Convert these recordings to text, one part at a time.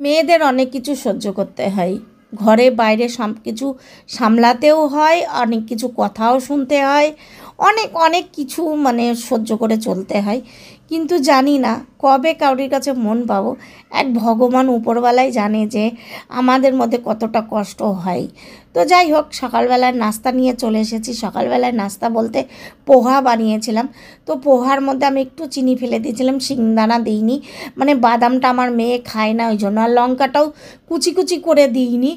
মেয়েদের অনেক কিছু সহ্য করতে হয়, ঘরে বাইরে সব কিছু সামলাতেও হয়, অনেক কিছু কথাও শুনতে হয়, অনেক অনেক কিছু মানে সহ্য করে চলতে হয়। কিন্তু জানি না কবে কারোর কাছে মন পাবো। এক ভগবান উপরওয়ালাই জানে যে আমাদের মধ্যে কতটা কষ্ট হয়। তো যাই হোক, সকালবেলায় নাস্তা নিয়ে চলে এসেছি। সকালবেলায় নাস্তা বলতে পোহা বানিয়েছিলাম। তো পোহার মধ্যে আমি একটু চিনি ফেলে দিয়েছিলাম, শিংদানা দিইনি, মানে বাদামটা আমার মেয়ে খায় না ওই জন্য। আর লঙ্কাটাও কুচি কুচি করে দিইনি,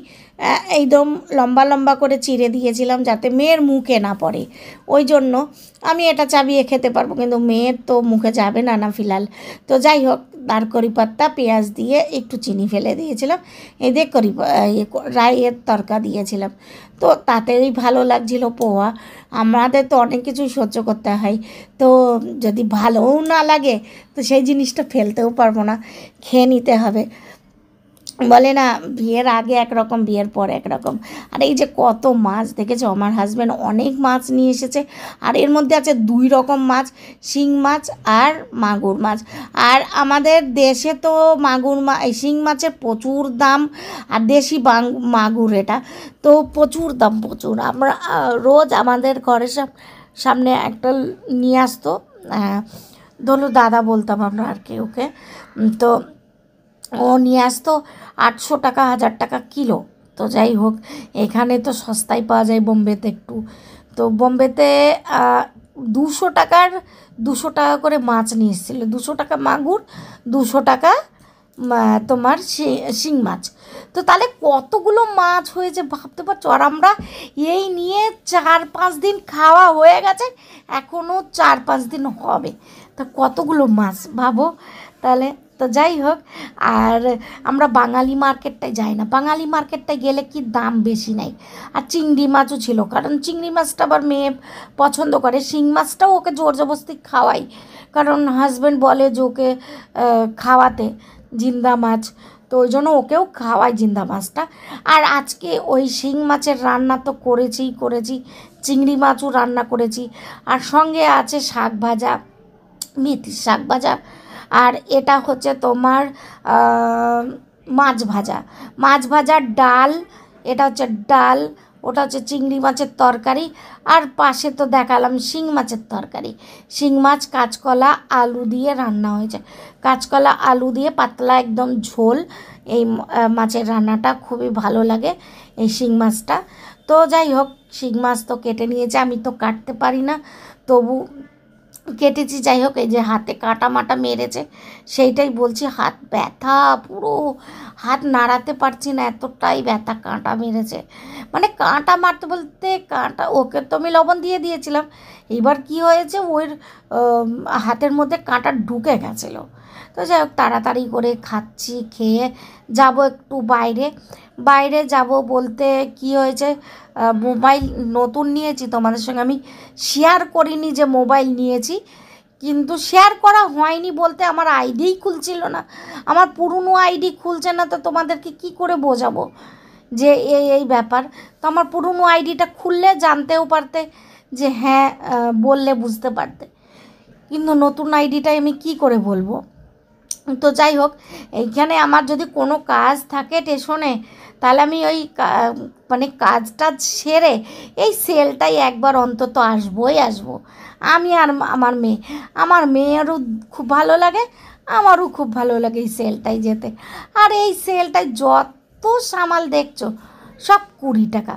একদম লম্বা লম্বা করে চিড়ে দিয়েছিলাম যাতে মেয়ের মুখে না পড়ে। ওই জন্য আমি এটা চাবিয়ে খেতে পারবো, কিন্তু মেয়ের তো মুখে যাবে না না ফিলহাল। তো যাই হোক, তার করি পাত্তা পেঁয়াজ দিয়ে একটু চিনি ফেলে দিয়েছিলাম, এদের রাইয়ের তরকা দিয়েছিলাম। তো তাতেই ভালো লাগছিল পোহা। আমাদের তো অনেক কিছু সহ্য করতে হয়, তো যদি ভালোও না লাগে তো সেই জিনিসটা ফেলতেও পারবো না, খেয়ে নিতে হবে। বলে না, বিয়ের আগে একরকম, বিয়ের পর একরকম। আর এই যে কত মাছ দেখেছো, আমার হাজব্যান্ড অনেক মাছ নিয়ে এসেছে। আর এর মধ্যে আছে 2 রকম মাছ, শিং মাছ আর মাগুর মাছ। আর আমাদের দেশে তো শিং মাছের প্রচুর দাম, আর দেশি মাগুর এটা তো প্রচুর দাম, প্রচুর। আমরা রোজ আমাদের ঘরের সামনে একটা নিয়ে আসতো, ধরো দাদা বলতাম আমরা আর কি ওকে। তো ও নিয়ে আসতো 800 টাকা 1000 টাকা কিলো। তো যাই হোক, এখানে তো সস্তায় পাওয়া যায় বোম্বেতে একটু। তো বোম্বেতে 200 টাকা করে মাছ নিয়ে এসেছিলো, 200 টাকা মাগুর, 200 টাকা তোমার শিং মাছ। তো তাহলে কতগুলো মাছ হয়েছে ভাবতে পারছো। আর আমরা এই নিয়ে 4-5 দিন খাওয়া হয়ে গেছে, এখনও 4-5 দিন হবে। তা কতগুলো মাছ ভাবো তাহলে। তো যাই হোক, আর আমরা বাঙালি মার্কেটটায় যাই না, বাঙালি মার্কেটটায় গেলে কি দাম বেশি নেই। আর চিংড়ি মাছও ছিল, কারণ চিংড়ি মাছটা আবার মেয়ে পছন্দ করে, শিং মাছটাও ওকে জোর জবরদস্তি খাওয়াই, কারণ হাজব্যান্ড বলে যে ওকে খাওয়াতে জিন্দা মাছ, তো ওই জন্য ওকেও খাওয়াই জিন্দা মাছটা। আর আজকে ওই শিং মাছের রান্না তো করেছি, চিংড়ি মাছও রান্না করেছি, আর সঙ্গে আছে শাক ভাজা, মেথির শাক ভাজা। আর এটা হচ্ছে তোমার মাছ ভাজা, ডাল, এটা হচ্ছে ডাল, ওটা হচ্ছে চিংড়ি মাছের তরকারি। আর পাশে তো দেখালাম শিং মাছের তরকারি, শিং মাছ কাঁচকলা আলু দিয়ে রান্না হয়েছে, কাঁচকলা আলু দিয়ে পাতলা একদম ঝোল। এই মাছের রান্নাটা খুবই ভালো লাগে, এই শিং মাছটা। তো যাই হোক, শিং মাছ তো কেটে নিয়েছে, আমি তো কাটতে পারি না, তবু কেটেছি। যাই হোক, এই যে হাতে কাটা মাটা মেরেছে, সেইটাই বলছি, হাত ব্যথা, পুরো হাত নাড়াতে পারছি না, এতটাই ব্যথা, কাঁটা মেরেছে। মানে কাঁটা মারতে বলতে কাঁটা, ওকে তো আমি লবণ দিয়ে দিয়েছিলাম, এবার কি হয়েছে ওর হাতের মধ্যে কাঁটা ঢুকে গেছিলো। তো যাই হোক, তাড়াতাড়ি করে খাচ্ছি, খেয়ে যাব একটু বাইরে যাব। বলতে কি হয়েছে, মোবাইল নতুন নিয়েছি, তোমাদের সঙ্গে আমি শেয়ার করিনি যে মোবাইল নিয়েছি, কিন্তু শেয়ার করা হয়নি বলতে আমার আইডিই খুলছিল না, আমার পুরনো আইডি খুলছে না। তো তোমাদেরকে কি করে বোঝাবো যে এই ব্যাপার। তো আমার পুরনো আইডিটা খুললে জানতেও পারতে, যে হ্যাঁ, বললে বুঝতে পারতে, কিন্তু নতুন আইডিটাই আমি কি করে বলবো। তো যাই হোক, এইখানে আমার যদি কোনো কাজ থাকে স্টেশনে, তাহলে আমি ওই মানে কাজটা সেরে এই সেলটাই একবার অন্তত আসবো। আমি আর আমার মেয়েরও খুব ভালো লাগে, আমারও খুব ভালো লাগে এই সেলটাই যেতে। আর এই সেলটায় যত সামাল দেখছো সব 20 টাকা,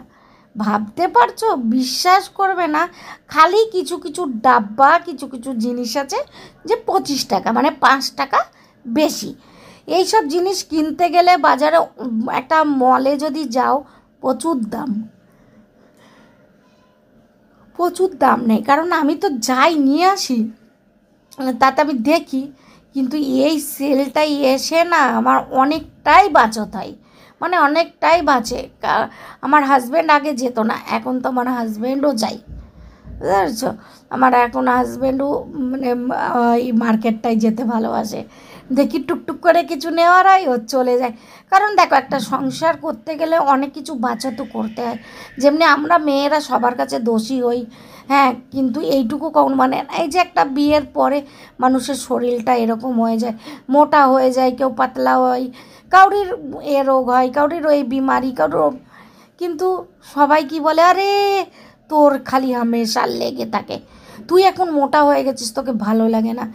ভাবতে পারছো, বিশ্বাস করবে না, খালি কিছু কিছু ডাব্বা, কিছু কিছু জিনিস আছে যে 25 টাকা, মানে 5 টাকা বেশি। এইসব জিনিস কিনতে গেলে বাজারে একটা মলে যদি যাও, প্রচুর দাম নেই, কারণ আমি তো যাই নিয়ে আসি, তাতে আমি দেখি। কিন্তু এই সেলটাই এসে না আমার অনেকটাই বাঁচত হয়, মানে অনেকটাই বাঁচে। আমার হাজব্যান্ড আগে যেত না, এখন তো আমার হাজব্যান্ডও যায়, বুঝতে পারছো। আমার এখন হাজব্যান্ডও মানে এই মার্কেটটায় যেতে ভালোবাসে, দেখি টুকটুক করে কিছু নেওয়ার হয় ও চলে যায়। কারণ দেখো একটা সংসার করতে গেলে অনেক কিছু বাঁচাতো করতে হয়, যেমনি আমরা মেয়েরা সবার কাছে দোষী হই, হ্যাঁ, কিন্তু এইটুকু কখন মানে এই যে একটা বিয়ের পরে মানুষের শরীরটা এরকম হয়ে যায়, মোটা হয়ে যায়, কেউ পাতলা হয়, কাউরির এ রোগ হয়, কাউরির ওই বিমারি, কারোর, কিন্তু সবাই কি বলে, আরে তোর খালি হামেশা লেগে থাকে, তুই এখন মোটা হয়ে গেছিস, তোকে ভালো লাগে না।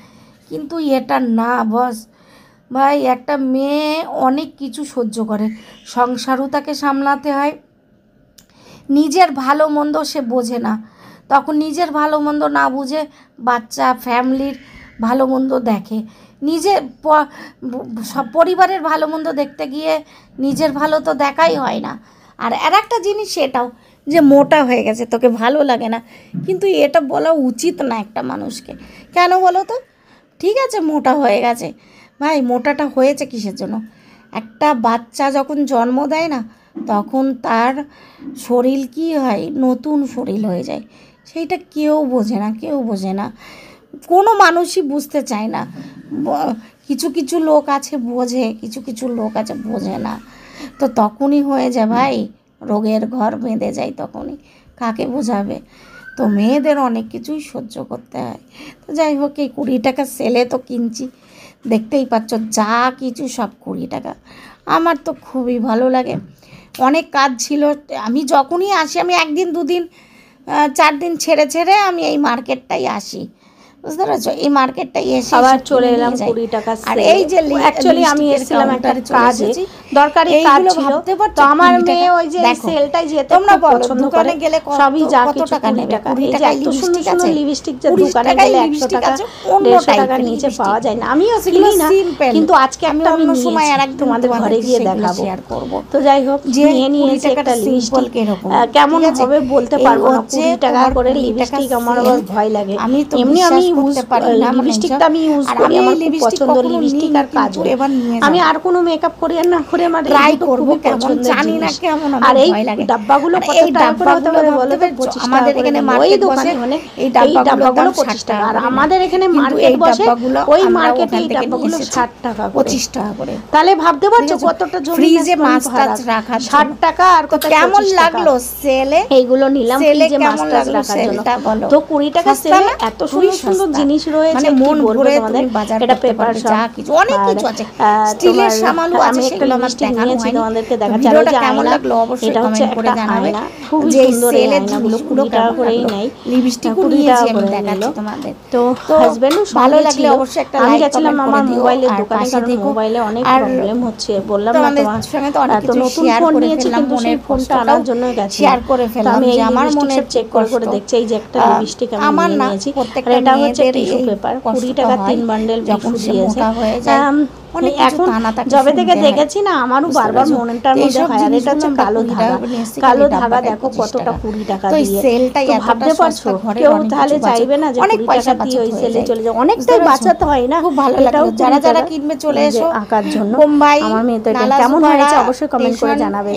কিন্তু এটা না বস ভাই, একটা মেয়ে অনেক কিছু সহ্য করে, সংসারও তাকে সামলাতে হয়, নিজের ভালো মন্দ সে বোঝে না, তখন নিজের ভালো মন্দ না বুঝে বাচ্চা ফ্যামিলির ভালো মন্দ দেখে, নিজের সব পরিবারের ভালো মন্দ দেখতে গিয়ে নিজের ভালো তো দেখাই হয় না। আর একটা জিনিস সেটাও যে মোটা হয়ে গেছে তোকে ভালো লাগে না, কিন্তু এটা বলা উচিত না একটা মানুষকে। কেন বলো তো? ঠিক আছে মোটা হয়ে গেছে, ভাই মোটাটা হয়েছে কিসের জন্য? একটা বাচ্চা যখন জন্ম দেয় না, তখন তার শরীর কি হয়, নতুন শরীর হয়ে যায়, সেইটা কেউ বোঝে না, কেউ বোঝে না, কোনো মানুষই বুঝতে চায় না। কিছু কিছু লোক আছে বোঝে, কিছু কিছু লোক আছে বোঝে না, তো তখনই হয়ে যায় ভাই, রোগের ঘর বেঁধে যায় তখনই, কাকে বোঝাবে? তো মেয়েদের অনেক কিছুই সহ্য করতে হয়। তো যাই হোক, এই 20 টাকা সেলে তো কিনছি, দেখতেই পাচ্ছ যা কিছু সব 20 টাকা। আমার তো খুবই ভালো লাগে, অনেক কাজ ছিল, আমি যখনই আসি, আমি 1 দিন 2 দিন 4 দিন ছেড়ে ছেড়ে আমি এই মার্কেটটাই আসি, বুঝতে পেরেছো? এই মার্কেটটাই এসে আবার চলে এলাম 20 টাকা। আর এই যে অ্যাকচুয়ালি আমি এসেছিলাম একটা কাজে, দরকারি কাজ ছিল, তো আমার মেয়ে ওই যে সেলটাই যেতে তোমরা পছন্দ করে, সবই যা কিছু 20 টাকা। এই যে এত সুন্দর সুন্দর লিপস্টিক যে দোকানে গেলে 100 টাকা 150 টাকার নিচে পাওয়া যায় না, আমিও কিনি না, কিন্তু আজকে একটা আমি সময় আর তোমাদের ঘরে গিয়ে দেখাবো। তো যাই হোক, নিয়ে নিয়েছি একটা লিপস্টিক, কেমন হবে বলতে পারবো না, 20 টাকা করে লিপস্টিক, আমার আবার ভয় লাগে। এমনি আমি লিপস্টিকটা আমি ইউজ করি, আমার খুব পছন্দ লিপস্টিক আর কাজল, আমি আর কোনো মেকআপ করি আর না করে আমার ট্রাই করব, কেমন জানি না কেমন। আর এই ডাব্বাগুলো কত টাকা করে হতে পারে বলো তো? 25 টাকা। আমাদের এখানে ওই দোকানে মানে এই ডাব্বাগুলো 25 টাকা, আর আমাদের এখানে মার্কেট বসে, ওই মার্কেটে এই ডাব্বাগুলো 60 টাকা, 25 টাকা করে। তাহলে ভাবতে পারছো কতটা জমি, ফ্রিজে মাছ টাছ রাখা 60 টাকা, আর কত কেমন লাগলো সেলে? এইগুলো নিলাম ফ্রিজে মাছ টাছ রাখার জন্য। তো 20 টাকা সেলে এত সুন্দর সুন্দর জিনিস রয়েছে, মানে মন ভরে তুমি বাজার এটা পেপার যা কিছু অনেক কিছু আছে, স্টিলের সামানও আছে, সেগুলো আমার দেখানো হয়নি। তোমাদেরকে দেখাচ্ছি, আর কেমন লাগলো অবশ্যই কমেন্ট করে জানাবে। যে সেলের জিনিসগুলো টাকা করেই নাই, লিপস্টিকও নিয়েছি আমি দেখাচ্ছি তোমাদের। তো হাজবেন্ডও ভালো লাগলে অবশ্যই একটা লাইক কমেন্ট করে দিও। মোবাইলের দোকানে, কারণ মোবাইলে অনেক প্রবলেম হচ্ছে, বললাম না তোমার সঙ্গে তো অনেক কিছু নতুন ফোন নিয়েছি, কিন্তু সেই ফোনটা আনার জন্য গেছি, শেয়ার করে ফেললাম যে আমার মনে চেক করে দেখছি। এই যে একটা লিপস্টিক আমি নিয়েছি, আর এটা হচ্ছে টিস্যু পেপার, 20 টাকা 3 বান্ডেল যখন দিয়েছে। এখন যবে থেকে দেখেছি না, আমারও বারবার মনটার মধ্যে হয়, আর এটা হচ্ছে কালো ধাগা, কালো ধাগা দেখো কতটা 20 টাকা দিয়ে। তো ভাবতে পারছো কেউ তাহলে চাইবে না যে 20 টাকা দিয়ে ওই সেলে চলে যায়, অনেকটাই বাঁচাতে হয় না। খুব ভালো লাগলো, যারা যারা কিনবে চলে এসো আঁকার জন্য। বোম্বাই আমার মেয়ে তো এটা কেমন হয়েছে অবশ্যই কমেন্ট করে জানাবে।